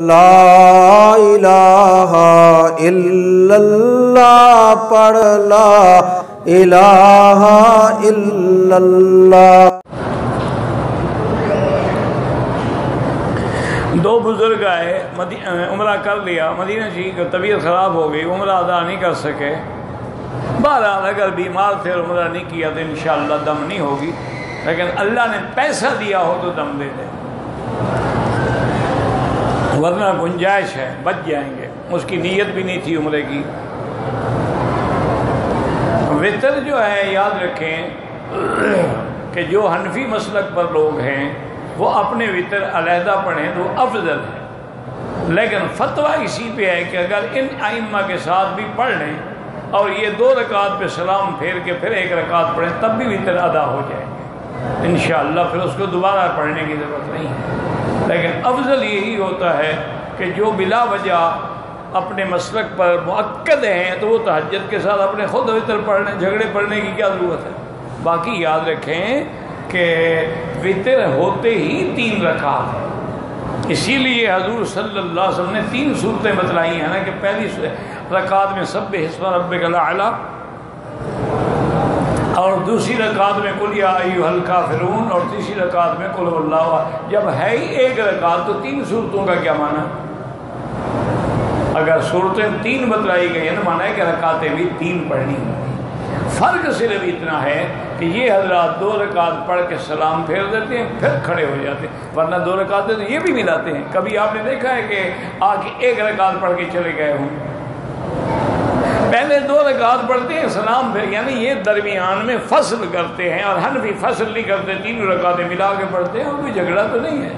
لا الہ الا اللہ پڑھ لا الہ الا اللہ۔ دو بزرگ آئے، عمرہ کر لیا، مدینہ شریف کی طبیعت خراب ہو گئی، عمرہ ادا نہیں کر سکے۔ بہرحال اگر بیمار تھے اور عمرہ نہیں کیا تو انشاءاللہ دم نہیں ہوگی، لیکن اللہ نے پیسہ دیا ہو تو دم دے دے، ورنہ گنجائش ہے، بچ جائیں گے۔ اس کی نیت بھی نہیں تھی عمرے کی۔ وطر جو ہے یاد رکھیں کہ جو حنفی مسلک پر لوگ ہیں وہ اپنے وطر علیحدہ پڑھیں تو افضل ہے، لیکن فتویٰ اسی پہ ہے کہ اگر ان ائمہ کے ساتھ بھی پڑھ لیں اور یہ 2 رکعت پہ سلام پھیر کے پھر 1 رکعت پڑھیں تب بھی وطر ادا ہو جائے گے انشاءاللہ، پھر اس کو دوبارہ پڑھنے کی ضرورت نہیں ہے۔ لیکن افضل یہی ہوتا ہے کہ جو بلا وجہ اپنے مسلک پر مؤکد ہیں تو وہ تہجد کے ساتھ اپنے خود وطر پڑھ لیں، جھگڑے پڑھنے کی کیا ضرورت ہے۔ باقی یاد رکھیں کہ وطر ہوتے ہی 3 رکعت ہے، اسی لیے حضور صلی اللہ علیہ وسلم نے 3 صورتیں بتلائی ہیں نا، کہ پہلی رکعت میں سبح اسم ربک الاعلی، اور دوسری رکعت میں قل یا ایھا الکافرون، اور تیسری رکعت میں قل هو اللہ احد۔ جب ہے ہی 1 رکعت تو 3 صورتوں کا کیا معنی؟ اگر صورتیں 3 بتلائی گئی ہیں تو معنی ہے کہ رکعتیں بھی 3 پڑھنی ہوگی۔ فرق صرف اتنا ہے کہ یہ حضرات 2 رکعت پڑھ کے سلام پھیر دیتے ہیں پھر کھڑے ہو جاتے ہیں، ورنہ 2 رکعتیں تو یہ بھی ملاتے ہیں۔ کبھی آپ نے دیکھا ہے کہ آ کے 1 رکعت پڑھ کے چلے گئے ہوں؟ پہلے 2 رکعت پڑھتے ہیں سلام پھر، یعنی یہ درمیان میں فصل کرتے ہیں، اور حنفی فصل نہیں کرتے، 3 رکعتیں ملا کے پڑھتے ہیں، اور کوئی جھگڑا تو نہیں ہے۔